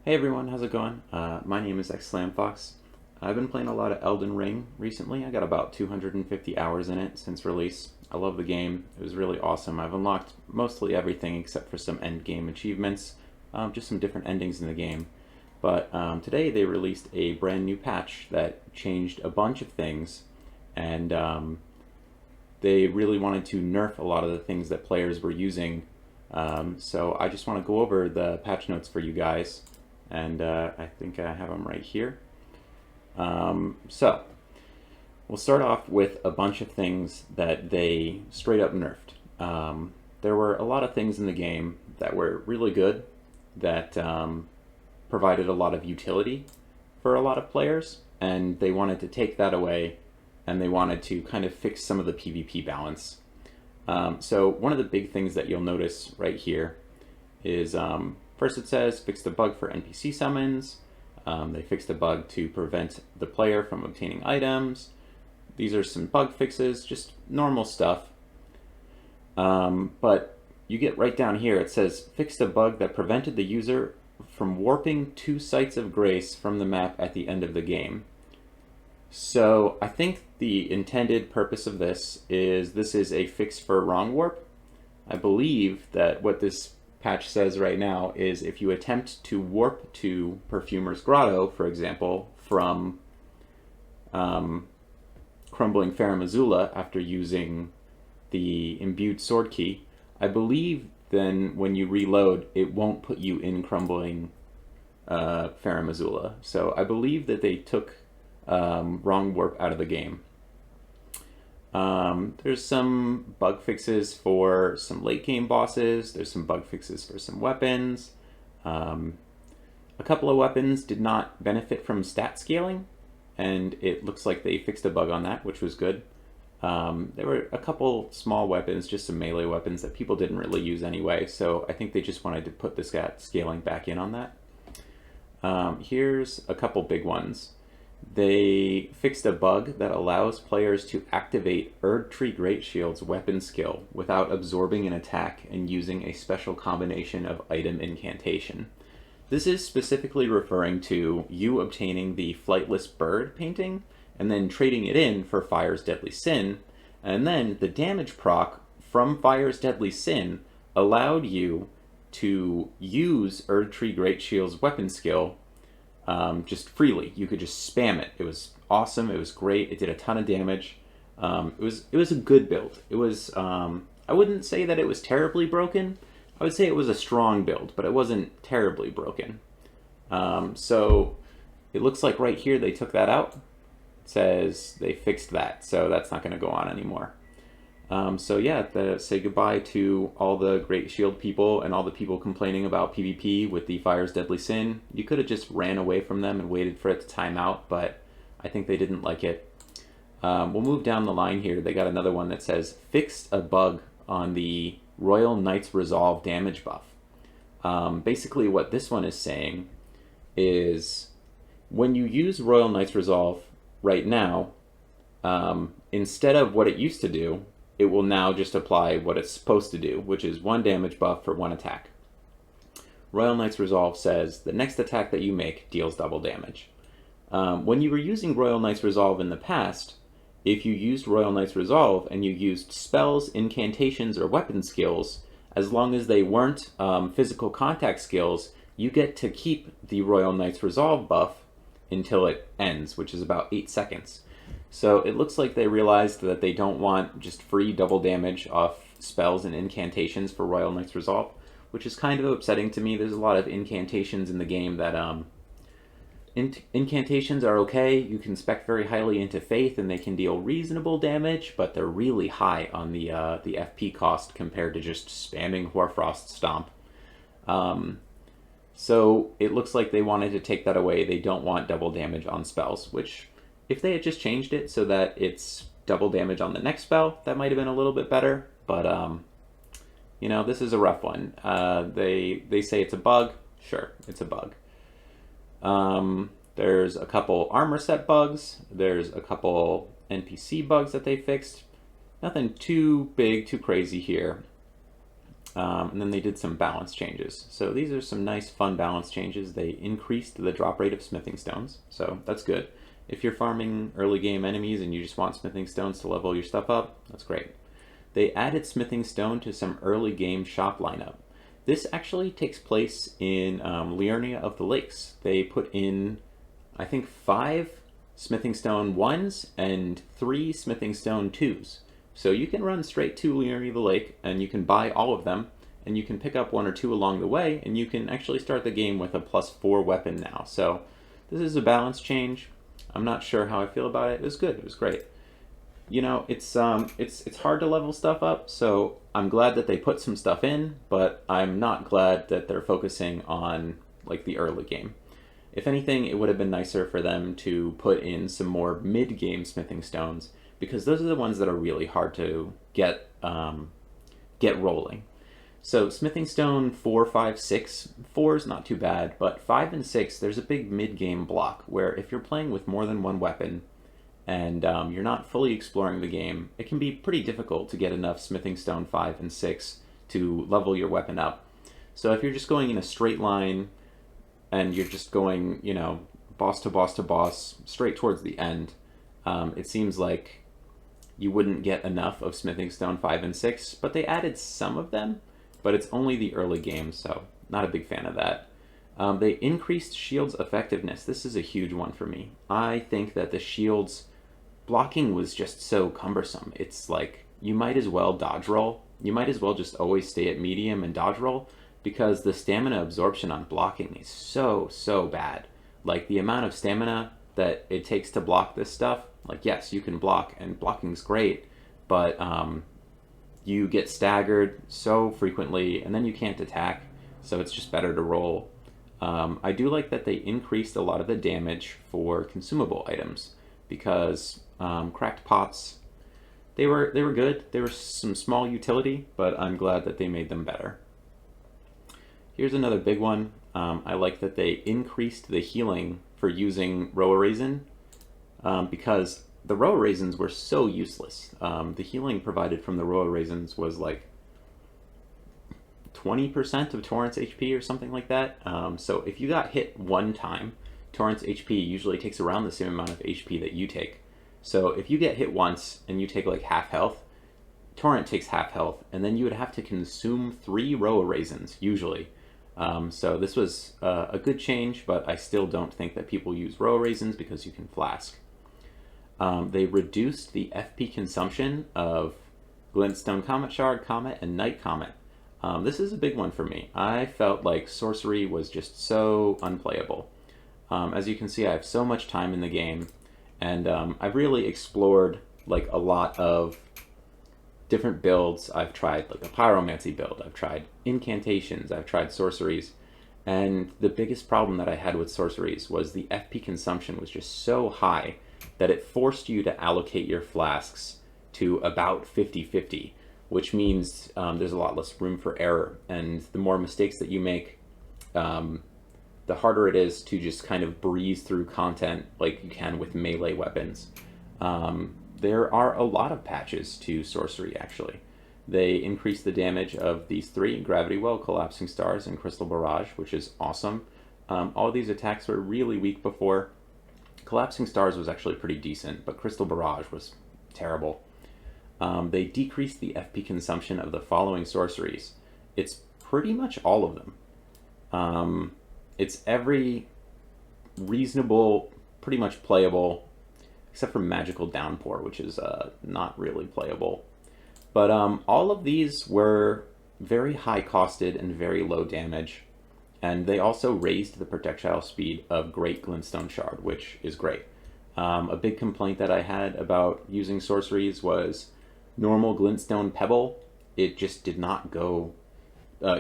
Hey everyone, how's it going? My name is xSlamFox. I've been playing a lot of Elden Ring recently. I got about 250 hours in it since release. I love the game. It was really awesome. I've unlocked mostly everything except for some end game achievements, just some different endings in the game. But today they released a brand new patch that changed a bunch of things, and they really wanted to nerf a lot of the things that players were using. So I just want to go over the patch notes for you guys, and I think I have them right here. So we'll start off with a bunch of things that they straight up nerfed. There were a lot of things in the game that were really good, that provided a lot of utility for a lot of players, and they wanted to take that away, and they wanted to kind of fix some of the PvP balance. So one of the big things that you'll notice right here is first it says fixed a bug for NPC summons. They fixed a bug to prevent the player from obtaining items. These are some bug fixes, just normal stuff. But you get right down here, it says fixed a bug that prevented the user from warping 2 sites of grace from the map at the end of the game. So I think the intended purpose of this is a fix for wrong warp. I believe that what this patch says right now is if you attempt to warp to Perfumer's Grotto, for example, from Crumbling Farum Azula after using the imbued sword key, I believe then when you reload, it won't put you in Crumbling Farum Azula. So I believe that they took wrong warp out of the game. There's some bug fixes for some late game bosses. There's some bug fixes for some weapons. A couple of weapons did not benefit from stat scaling, and it looks like they fixed a bug on that, which was good. There were a couple small weapons, just some melee weapons that people didn't really use anyway, so I think they just wanted to put the stat scaling back in on that. Here's a couple big ones. They fixed a bug that allows players to activate Erdtree Greatshield's weapon skill without absorbing an attack and using a special combination of item incantation. This is specifically referring to you obtaining the Flightless Bird painting and then trading it in for Fire's Deadly Sin, and then the damage proc from Fire's Deadly Sin allowed you to use Erdtree Greatshield's weapon skill just freely. You could just spam it. It was awesome. It was great. It did a ton of damage. It was a good build. It was I wouldn't say that it was terribly broken. I would say it was a strong build, but it wasn't terribly broken. So it looks like right here they took that out. It says they fixed that, so that's not going to go on anymore. So yeah, say goodbye to all the Great Shield people and all the people complaining about PvP with the Fire's Deadly Sin. You could have just ran away from them and waited for it to time out, but I think they didn't like it. We'll move down the line here. They got another one that says fixed a bug on the Royal Knight's Resolve damage buff. Basically what this one is saying is when you use Royal Knight's Resolve right now, instead of what it used to do, it will now just apply what it's supposed to do, which is 1 damage buff for 1 attack. Royal Knight's Resolve says the next attack that you make deals double damage. When you were using Royal Knight's Resolve in the past, if you used Royal Knight's Resolve and you used spells, incantations, or weapon skills, as long as they weren't physical contact skills, you get to keep the Royal Knight's Resolve buff until it ends, which is about 8 seconds. So it looks like they realized that they don't want just free double damage off spells and incantations for Royal Knight's Resolve, which is kind of upsetting to me. There's a lot of incantations in the game that incantations are okay. You can spec very highly into Faith and they can deal reasonable damage, but they're really high on the FP cost compared to just spamming Hoarfrost Stomp. So it looks like they wanted to take that away. They don't want double damage on spells, which if they had just changed it so that it's double damage on the next spell, that might have been a little bit better. But, you know, this is a rough one. They say it's a bug. Sure, it's a bug. There's a couple armor set bugs. There's a couple NPC bugs that they fixed. Nothing too big, too crazy here. And then they did some balance changes. So these are some nice fun balance changes. They increased the drop rate of smithing stones, so that's good. If you're farming early game enemies and you just want smithing stones to level your stuff up, that's great. They added smithing stone to some early game shop lineup. This actually takes place in Liurnia of the Lakes. They put in, I think, 5 smithing stone 1s and 3 smithing stone 2s. So you can run straight to Liurnia of the Lake and you can buy all of them, and you can pick up 1 or 2 along the way, and you can actually start the game with a +4 weapon now. So this is a balance change. I'm not sure how I feel about it. It was good. It was great. You know, it's hard to level stuff up, so I'm glad that they put some stuff in, but I'm not glad that they're focusing on like the early game. If anything, it would have been nicer for them to put in some more mid-game smithing stones, because those are the ones that are really hard to get rolling. So smithing stone 4, 5, 6, 4 is not too bad, but 5 and 6, there's a big mid-game block where if you're playing with more than one weapon and you're not fully exploring the game, it can be pretty difficult to get enough smithing stone 5 and 6 to level your weapon up. So if you're just going in a straight line and you're just going, you know, boss to boss to boss, straight towards the end, it seems like you wouldn't get enough of smithing stone 5 and 6, but they added some of them, but it's only the early game, so not a big fan of that. They increased shield's effectiveness. This is a huge one for me. I think that the shield's blocking was just so cumbersome. It's like, you might as well dodge roll. You might as well just always stay at medium and dodge roll, because the stamina absorption on blocking is so bad. Like, the amount of stamina that it takes to block this stuff, like, yes, you can block, and blocking's great, but you get staggered so frequently, and then you can't attack, so it's just better to roll. I do like that they increased a lot of the damage for consumable items, because cracked pots, they were good. They were some small utility, but I'm glad that they made them better. Here's another big one. I like that they increased the healing for using Roa Raisin, because the Roa Raisins were so useless. The healing provided from the Roa Raisins was like 20% of Torrent's HP or something like that. So if you got hit one time, Torrent's HP usually takes around the same amount of HP that you take. So if you get hit once and you take like half health, Torrent takes half health, and then you would have to consume 3 Roa Raisins, usually. So this was a good change, but I still don't think that people use Roa Raisins because you can flask. They reduced the FP consumption of Glintstone Comet Shard, Comet, and Night Comet. This is a big one for me. I felt like Sorcery was just so unplayable. As you can see, I have so much time in the game, and I've really explored like a lot of different builds. I've tried like a pyromancy build, I've tried incantations, I've tried sorceries, and the biggest problem that I had with sorceries was the FP consumption was just so high that it forced you to allocate your flasks to about 50-50, which means there's a lot less room for error, and the more mistakes that you make, the harder it is to just kind of breeze through content like you can with melee weapons. There are a lot of patches to Sorcery, actually. They increased the damage of these 3, Gravity Well, Collapsing Stars, and Crystal Barrage, which is awesome. All these attacks were really weak before. Collapsing Stars was actually pretty decent, but Crystal Barrage was terrible. They decreased the FP consumption of the following sorceries. It's pretty much all of them. It's every reasonable, pretty much playable, except for Magical Downpour, which is not really playable. But all of these were very high costed and very low damage, and they also raised the projectile speed of Great Glintstone Shard, which is great. A big complaint that I had about using sorceries was normal Glintstone Pebble. It just did not go...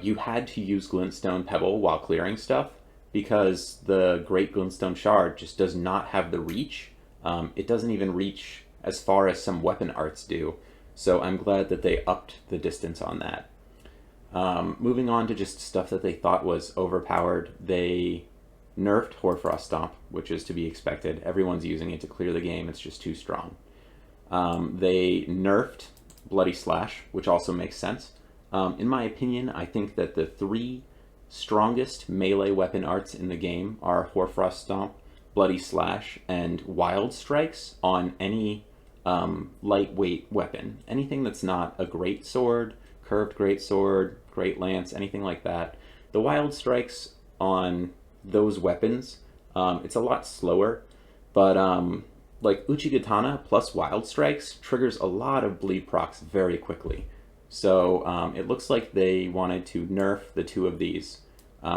you had to use Glintstone Pebble while clearing stuff, because the Great Glintstone Shard just does not have the reach. It doesn't even reach as far as some weapon arts do, so I'm glad that they upped the distance on that. Moving on to just stuff that they thought was overpowered, they nerfed Hoarfrost Stomp, which is to be expected. Everyone's using it to clear the game, it's just too strong. They nerfed Bloody Slash, which also makes sense. In my opinion, I think that the three strongest melee weapon arts in the game are Hoarfrost Stomp, Bloody Slash, and Wild Strikes on any lightweight weapon. Anything that's not a great sword, curved great sword, great lance, anything like that. The Wild Strikes on those weapons, it's a lot slower, but like Uchigatana plus Wild Strikes triggers a lot of bleed procs very quickly. So it looks like they wanted to nerf the two of these,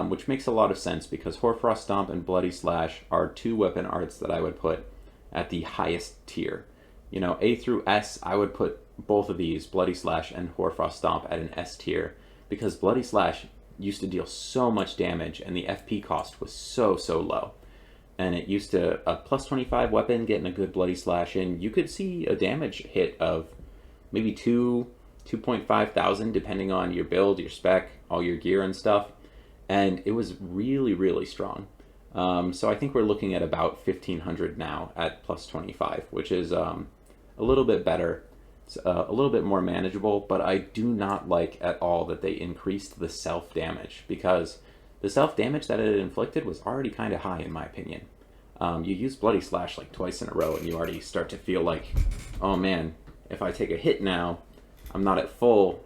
which makes a lot of sense because Hoarfrost Stomp and Bloody Slash are two weapon arts that I would put at the highest tier. You know, A through S, I would put both of these, Bloody Slash and Hoarfrost Stomp, at an S tier because Bloody Slash used to deal so much damage and the FP cost was so low. And it used to, a plus 25 weapon getting a good Bloody Slash in, you could see a damage hit of maybe 2.5 thousand depending on your build, your spec, all your gear and stuff. And it was really strong. So I think we're looking at about 1500 now at plus 25, which is a little bit better. It's a little bit more manageable, but I do not like at all that they increased the self-damage because the self-damage that it inflicted was already kind of high in my opinion. You use Bloody Slash like twice in a row and you already start to feel like, oh man, if I take a hit now, I'm not at full.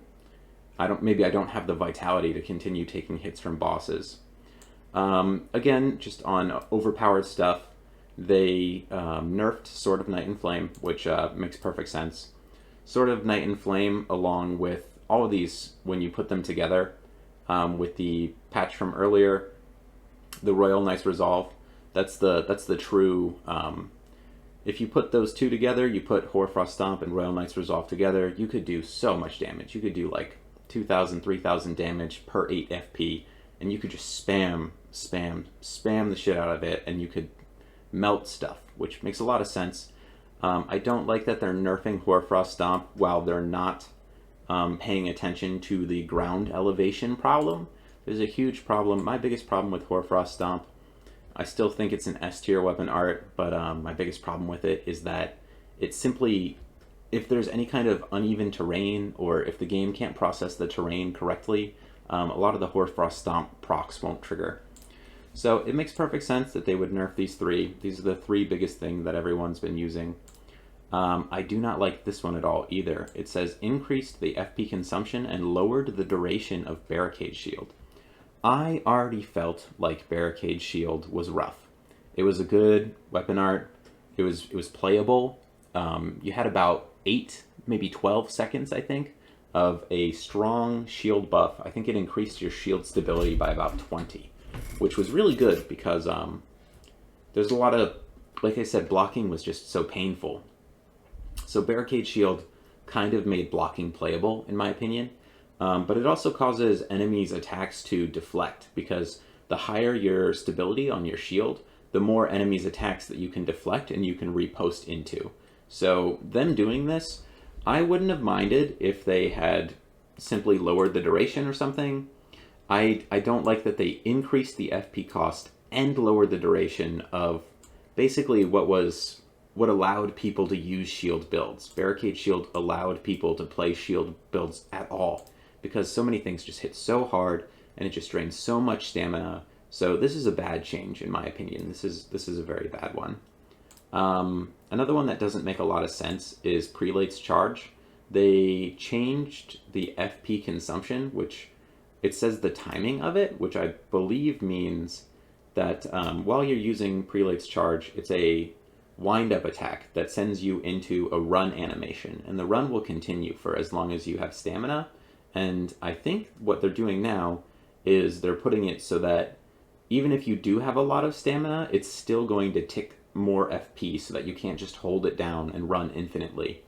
Maybe I don't have the vitality to continue taking hits from bosses. Again, just on overpowered stuff, they nerfed Sword of Night and Flame, which makes perfect sense. Sword of Night and Flame, along with all of these, when you put them together, with the patch from earlier, the Royal Knight's Resolve, that's the true. If you put those two together, you put Hoarfrost Stomp and Royal Knight's Resolve together, you could do so much damage. You could do like 2,000, 3,000 damage per 8 FP, and you could just spam the shit out of it, and you could melt stuff, which makes a lot of sense. I don't like that they're nerfing Hoarfrost Stomp while they're not paying attention to the ground elevation problem. There's a huge problem. My biggest problem with Hoarfrost Stomp, I still think it's an S tier weapon art, but my biggest problem with it is that it simply, if there's any kind of uneven terrain or if the game can't process the terrain correctly, a lot of the Hoarfrost Stomp procs won't trigger. So it makes perfect sense that they would nerf these three. These are the three biggest things that everyone's been using. I do not like this one at all either. It says increased the FP consumption and lowered the duration of Barricade Shield. I already felt like Barricade Shield was rough. It was a good weapon art. It was playable. You had about 8, maybe 12 seconds, I think, of a strong shield buff. I think it increased your shield stability by about 20, which was really good because there's a lot of, like I said, blocking was just so painful. So Barricade Shield kind of made blocking playable, in my opinion. But it also causes enemies' attacks to deflect, because the higher your stability on your shield, the more enemies' attacks that you can deflect and you can repost into. So them doing this, I wouldn't have minded if they had simply lowered the duration or something. I don't like that they increased the FP cost and lowered the duration of basically what allowed people to use shield builds. Barricade Shield allowed people to play shield builds at all, because so many things just hit so hard and it just drains so much stamina. So this is a bad change in my opinion. This is a very bad one. Another one that doesn't make a lot of sense is Prelate's Charge. They changed the FP consumption, which it says the timing of it, which I believe means that while you're using Prelate's Charge, it's a wind-up attack that sends you into a run animation, and the run will continue for as long as you have stamina. And I think what they're doing now is they're putting it so that even if you do have a lot of stamina, it's still going to tick more FP so that you can't just hold it down and run infinitely.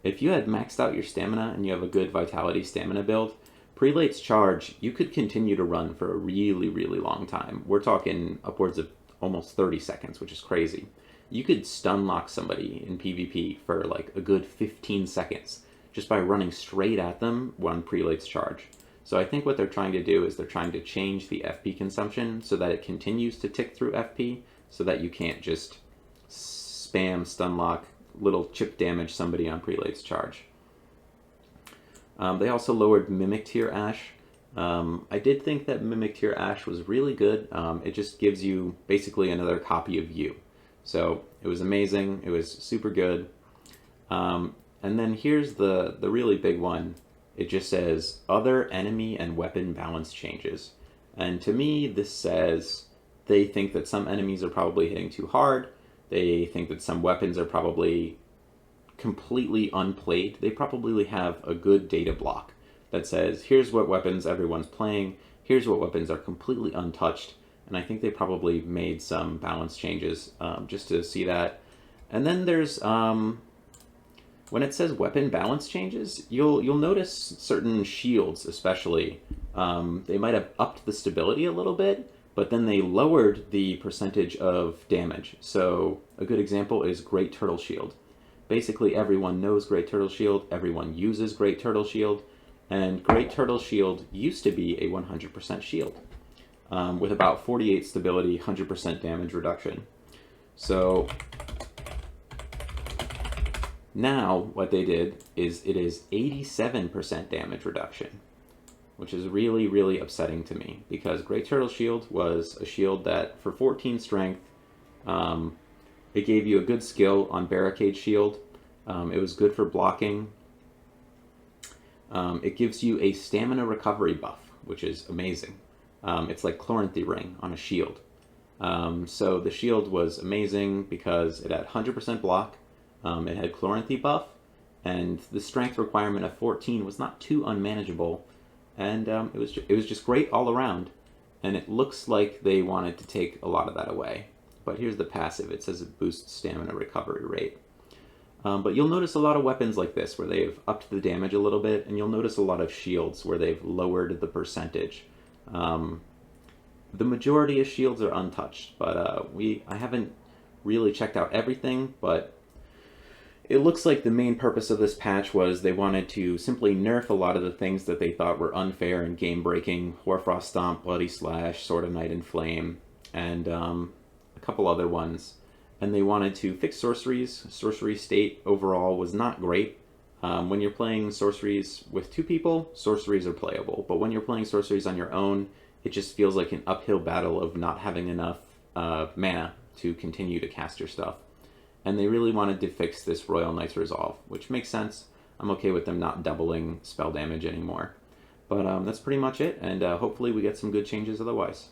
If you had maxed out your stamina and you have a good vitality stamina build, Prelate's Charge, you could continue to run for a really long time. We're talking upwards of almost 30 seconds, which is crazy. You could stun lock somebody in PvP for like a good 15 seconds just by running straight at them on Prelate's Charge. So I think what they're trying to do is they're trying to change the FP consumption so that it continues to tick through FP, so that you can't just spam stun lock, little chip damage somebody on Prelate's Charge. They also lowered Mimic Tier Ash. I did think that Mimic Tier Ash was really good. It just gives you basically another copy of you. So it was amazing. It was super good. And then here's the really big one. It just says other enemy and weapon balance changes. And to me, this says they think that some enemies are probably hitting too hard. They think that some weapons are probably completely unplayed. They probably have a good data block that says, here's what weapons everyone's playing, here's what weapons are completely untouched. And I think they probably made some balance changes just to see that. And then there's when it says weapon balance changes, you'll notice certain shields, especially, they might have upped the stability a little bit, but then they lowered the percentage of damage. So a good example is Great Turtle Shield. Basically, everyone knows Great Turtle Shield, everyone uses Great Turtle Shield, and Great Turtle Shield used to be a 100% shield, with about 48 stability, 100% damage reduction. So now what they did is it is 87% damage reduction, which is really, really upsetting to me, because Great Turtle Shield was a shield that for 14 strength, it gave you a good skill on Barricade Shield. It was good for blocking. It gives you a stamina recovery buff, which is amazing. It's like Chloranthy Ring on a shield. So the shield was amazing because it had 100% block, it had Chloranthy buff, and the strength requirement of 14 was not too unmanageable, and it was just great all around. And it looks like they wanted to take a lot of that away. But here's the passive. It says it boosts stamina recovery rate. But you'll notice a lot of weapons like this where they've upped the damage a little bit, and you'll notice a lot of shields where they've lowered the percentage. The majority of shields are untouched, but I haven't really checked out everything, but it looks like the main purpose of this patch was they wanted to simply nerf a lot of the things that they thought were unfair and game-breaking. Hoarfrost Stomp, Bloody Slash, Sword of Night and Flame, and a couple other ones. And they wanted to fix sorceries. Sorcery state overall was not great. When you're playing sorceries with two people, sorceries are playable. But when you're playing sorceries on your own, it just feels like an uphill battle of not having enough mana to continue to cast your stuff. And they really wanted to fix this Royal Knight's Resolve, which makes sense. I'm okay with them not doubling spell damage anymore. But that's pretty much it, and hopefully we get some good changes otherwise.